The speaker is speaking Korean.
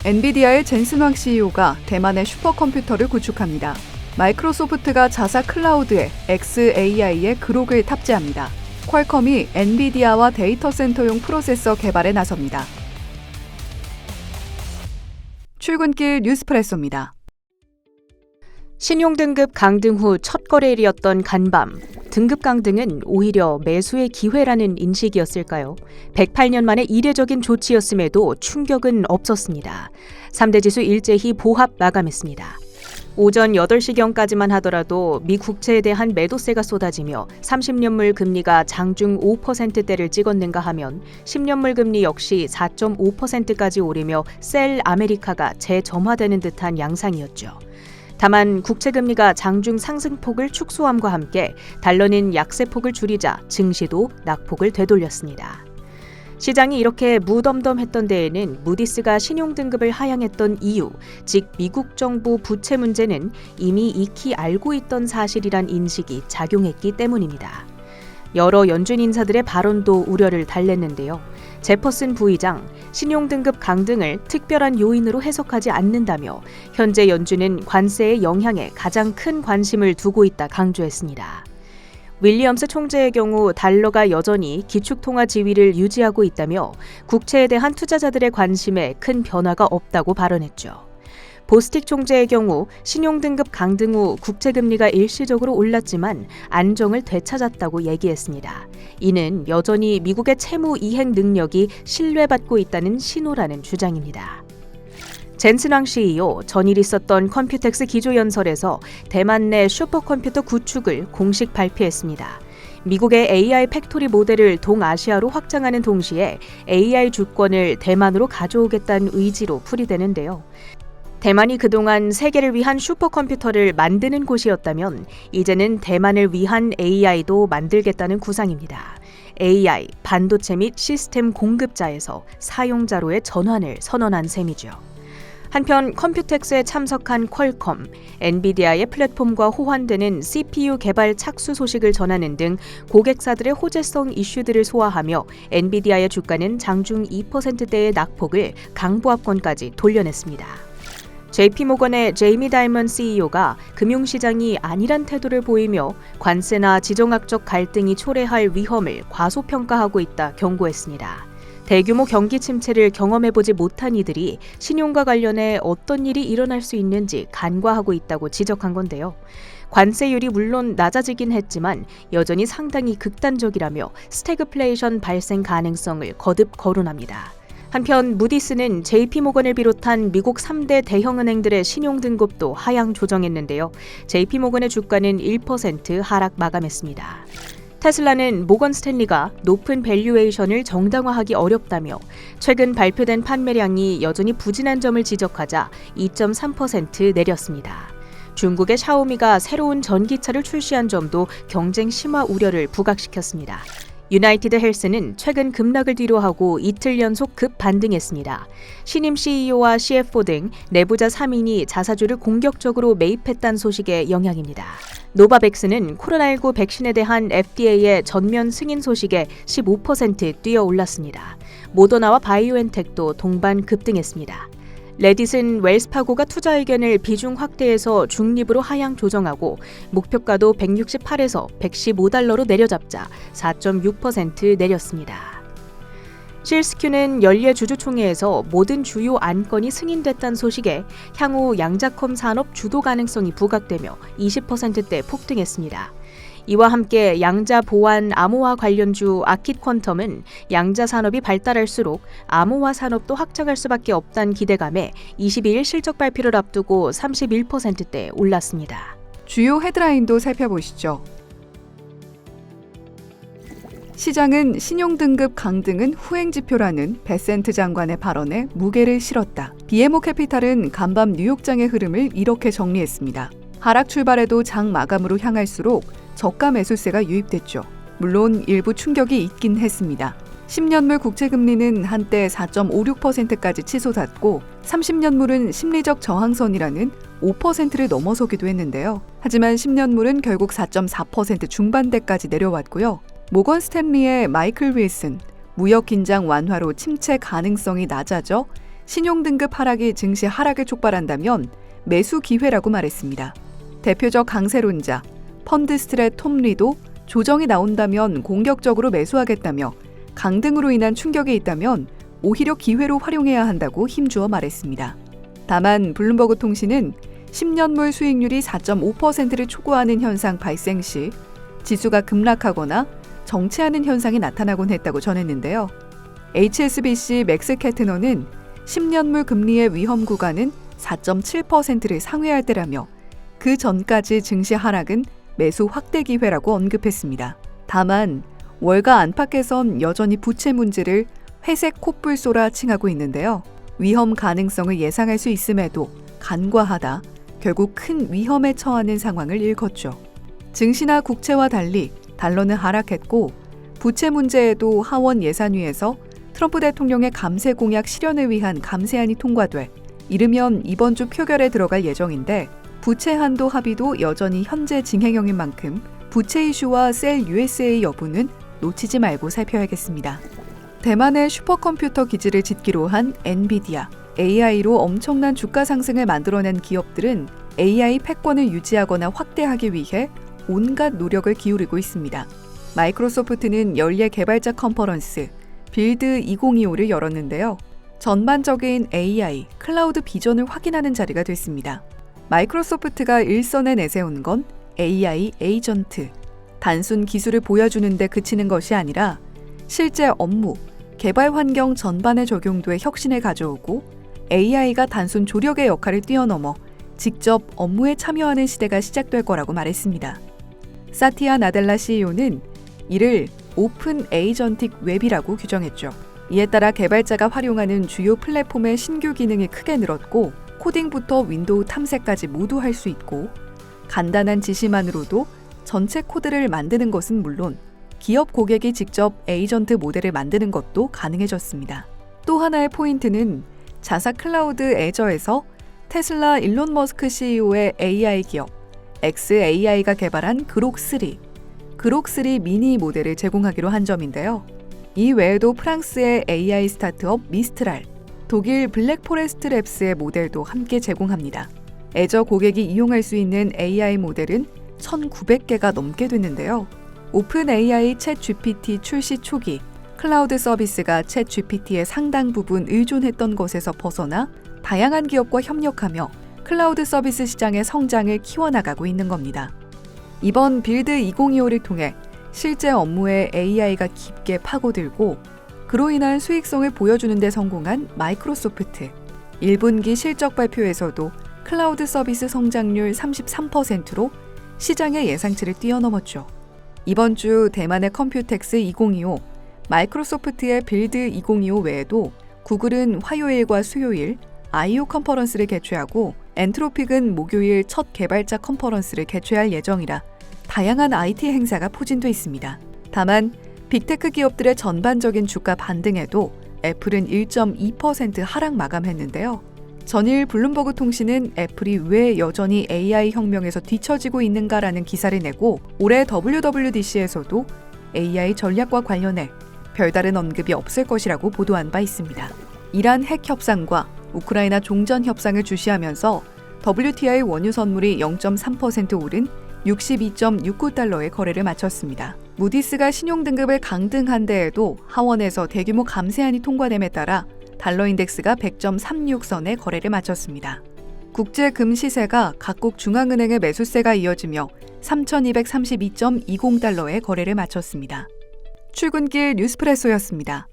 엔비디아의 젠슨 황 CEO가 대만의 슈퍼컴퓨터를 구축합니다. 마이크로소프트가 자사 클라우드에 xAI의 그록을 탑재합니다. 퀄컴이 엔비디아와 데이터 센터용 프로세서 개발에 나섭니다. 출근길 뉴스프레소입니다. 신용등급 강등 후 첫 거래일이었던 간밤, 등급 강등은 오히려 매수의 기회라는 인식이었을까요? 108년 만에 이례적인 조치였음에도 충격은 없었습니다. 3대 지수 일제히 보합 마감했습니다. 오전 8시경까지만 하더라도 미 국채에 대한 매도세가 쏟아지며 30년물 금리가 장중 5%대를 찍었는가 하면 10년물 금리 역시 4.5%까지 오르며 셀 아메리카가 재점화되는 듯한 양상이었죠. 다만 국채금리가 장중 상승폭을 축소함과 함께 달러는 약세폭을 줄이자 증시도 낙폭을 되돌렸습니다. 시장이 이렇게 무덤덤했던 데에는 무디스가 신용등급을 하향했던 이유, 즉 미국 정부 부채 문제는 이미 익히 알고 있던 사실이란 인식이 작용했기 때문입니다. 여러 연준 인사들의 발언도 우려를 달랬는데요. 제퍼슨 부의장, 신용등급 강등을 특별한 요인으로 해석하지 않는다며 현재 연준은 관세의 영향에 가장 큰 관심을 두고 있다 강조했습니다. 윌리엄스 총재의 경우 달러가 여전히 기축통화 지위를 유지하고 있다며 국채에 대한 투자자들의 관심에 큰 변화가 없다고 발언했죠. 보스틱 총재의 경우 신용등급 강등 후 국채금리가 일시적으로 올랐지만 안정을 되찾았다고 얘기했습니다. 이는 여전히 미국의 채무 이행 능력이 신뢰받고 있다는 신호라는 주장입니다. 젠슨 황 CEO 전일 있었던 컴퓨텍스 기조연설에서 대만 내 슈퍼컴퓨터 구축을 공식 발표했습니다. 미국의 AI 팩토리 모델을 동아시아로 확장하는 동시에 AI 주권을 대만으로 가져오겠다는 의지로 풀이되는데요. 대만이 그동안 세계를 위한 슈퍼컴퓨터를 만드는 곳이었다면 이제는 대만을 위한 AI도 만들겠다는 구상입니다. AI, 반도체 및 시스템 공급자에서 사용자로의 전환을 선언한 셈이죠. 한편 컴퓨텍스에 참석한 퀄컴, 엔비디아의 플랫폼과 호환되는 CPU 개발 착수 소식을 전하는 등 고객사들의 호재성 이슈들을 소화하며 엔비디아의 주가는 장중 2%대의 낙폭을 강보합권까지 돌려냈습니다. JP모건의 제이미 다이먼 CEO가 금융시장이 안일한 태도를 보이며 관세나 지정학적 갈등이 초래할 위험을 과소평가하고 있다 경고했습니다. 대규모 경기 침체를 경험해보지 못한 이들이 신용과 관련해 어떤 일이 일어날 수 있는지 간과하고 있다고 지적한 건데요. 관세율이 물론 낮아지긴 했지만 여전히 상당히 극단적이라며 스태그플레이션 발생 가능성을 거듭 거론합니다. 한편 무디스는 JP모건을 비롯한 미국 3대 대형은행들의 신용등급도 하향 조정했는데요. JP모건의 주가는 1% 하락 마감했습니다. 테슬라는 모건 스탠리가 높은 밸류에이션을 정당화하기 어렵다며 최근 발표된 판매량이 여전히 부진한 점을 지적하자 2.3% 내렸습니다. 중국의 샤오미가 새로운 전기차를 출시한 점도 경쟁 심화 우려를 부각시켰습니다. 유나이티드 헬스는 최근 급락을 뒤로하고 이틀 연속 급반등했습니다. 신임 CEO와 CFO 등 내부자 3인이 자사주를 공격적으로 매입했다는 소식의 영향입니다. 노바백스는 코로나19 백신에 대한 FDA의 전면 승인 소식에 15% 뛰어 올랐습니다. 모더나와 바이오엔텍도 동반 급등했습니다. 레딧은 웰스파고가 투자 의견을 비중 확대해서 중립으로 하향 조정하고 목표가도 168에서 115달러로 내려잡자 4.6% 내렸습니다. 실스큐는 연례 주주총회에서 모든 주요 안건이 승인됐다는 소식에 향후 양자컴 산업 주도 가능성이 부각되며 20%대 폭등했습니다. 이와 함께 양자 보안 암호화 관련주 아킷 퀀텀은 양자 산업이 발달할수록 암호화 산업도 확장할 수밖에 없다는 기대감에 22일 실적 발표를 앞두고 31%대 올랐습니다. 주요 헤드라인도 살펴보시죠. 시장은 신용등급 강등은 후행지표라는 베센트 장관의 발언에 무게를 실었다. BMO 캐피탈은 간밤 뉴욕장의 흐름을 이렇게 정리했습니다. 하락 출발에도 장 마감으로 향할수록 저가 매수세가 유입됐죠. 물론 일부 충격이 있긴 했습니다. 10년물 국채금리는 한때 4.56%까지 치솟았고 30년물은 심리적 저항선이라는 5%를 넘어서기도 했는데요. 하지만 10년물은 결국 4.4% 중반대까지 내려왔고요. 모건 스탠리의 마이클 윌슨, 무역 긴장 완화로 침체 가능성이 낮아져 신용등급 하락이 증시 하락을 촉발한다면 매수 기회라고 말했습니다. 대표적 강세론자 펀드스트랩 톰 리도 조정이 나온다면 공격적으로 매수하겠다며 강등으로 인한 충격이 있다면 오히려 기회로 활용해야 한다고 힘주어 말했습니다. 다만 블룸버그 통신은 10년물 수익률이 4.5%를 초과하는 현상 발생 시 지수가 급락하거나 정체하는 현상이 나타나곤 했다고 전했는데요. HSBC 맥스 캐트너는 10년물 금리의 위험 구간은 4.7%를 상회할 때라며 그 전까지 증시 하락은 매수 확대 기회라고 언급했습니다. 다만 월가 안팎에선 여전히 부채 문제를 회색 콧불소라 칭하고 있는데요. 위험 가능성을 예상할 수 있음에도 간과하다 결국 큰 위험에 처하는 상황을 일컫죠. 증시나 국채와 달리 달러는 하락했고 부채 문제에도 하원 예산위에서 트럼프 대통령의 감세 공약 실현을 위한 감세안이 통과돼 이르면 이번 주 표결에 들어갈 예정인데 부채 한도 합의도 여전히 현재 진행형인 만큼 부채 이슈와 셀 USA 여부는 놓치지 말고 살펴야겠습니다. 대만의 슈퍼컴퓨터 기지를 짓기로 한 엔비디아, AI로 엄청난 주가 상승을 만들어낸 기업들은 AI 패권을 유지하거나 확대하기 위해 온갖 노력을 기울이고 있습니다. 마이크로소프트는 연례 개발자 컨퍼런스 빌드 2025를 열었는데요. 전반적인 AI, 클라우드 비전을 확인하는 자리가 됐습니다. 마이크로소프트가 일선에 내세운 건 AI 에이전트, 단순 기술을 보여주는 데 그치는 것이 아니라 실제 업무, 개발 환경 전반에 적용돼 혁신을 가져오고 AI가 단순 조력의 역할을 뛰어넘어 직접 업무에 참여하는 시대가 시작될 거라고 말했습니다. 사티아 나델라 CEO는 이를 오픈 에이전틱 웹이라고 규정했죠. 이에 따라 개발자가 활용하는 주요 플랫폼의 신규 기능이 크게 늘었고 코딩부터 윈도우 탐색까지 모두 할 수 있고 간단한 지시만으로도 전체 코드를 만드는 것은 물론 기업 고객이 직접 에이전트 모델을 만드는 것도 가능해졌습니다. 또 하나의 포인트는 자사 클라우드 애저에서 테슬라 일론 머스크 CEO의 AI 기업 xAI가 개발한 그록3 미니 모델을 제공하기로 한 점인데요. 이 외에도 프랑스의 AI 스타트업 미스트랄, 독일 블랙포레스트 랩스의 모델도 함께 제공합니다. 애저 고객이 이용할 수 있는 AI 모델은 1,900개가 넘게 됐는데요. 오픈 AI 챗 GPT 출시 초기, 클라우드 서비스가 챗 GPT의 상당 부분 의존했던 것에서 벗어나 다양한 기업과 협력하며 클라우드 서비스 시장의 성장을 키워나가고 있는 겁니다. 이번 빌드 2025를 통해 실제 업무에 AI가 깊게 파고들고 그로 인한 수익성을 보여주는 데 성공한 마이크로소프트. 1분기 실적 발표에서도 클라우드 서비스 성장률 33%로 시장의 예상치를 뛰어넘었죠. 이번 주 대만의 컴퓨텍스 2025, 마이크로소프트의 빌드 2025 외에도 구글은 화요일과 수요일 I/O 컨퍼런스를 개최하고 엔트로픽은 목요일 첫 개발자 컨퍼런스를 개최할 예정이라 다양한 IT 행사가 포진돼 있습니다. 다만 빅테크 기업들의 전반적인 주가 반등에도 애플은 1.2% 하락 마감했는데요. 전일 블룸버그 통신은 애플이 왜 여전히 AI 혁명에서 뒤처지고 있는가라는 기사를 내고 올해 WWDC에서도 AI 전략과 관련해 별다른 언급이 없을 것이라고 보도한 바 있습니다. 이란 핵 협상과 우크라이나 종전 협상을 주시하면서 WTI 원유 선물이 0.3% 오른 62.69달러의 거래를 마쳤습니다. 무디스가 신용등급을 강등한 데에도 하원에서 대규모 감세안이 통과됨에 따라 달러 인덱스가 100.36선에 거래를 마쳤습니다. 국제 금 시세가 각국 중앙은행의 매수세가 이어지며 3,232.20달러에 거래를 마쳤습니다. 출근길 뉴스프레소였습니다.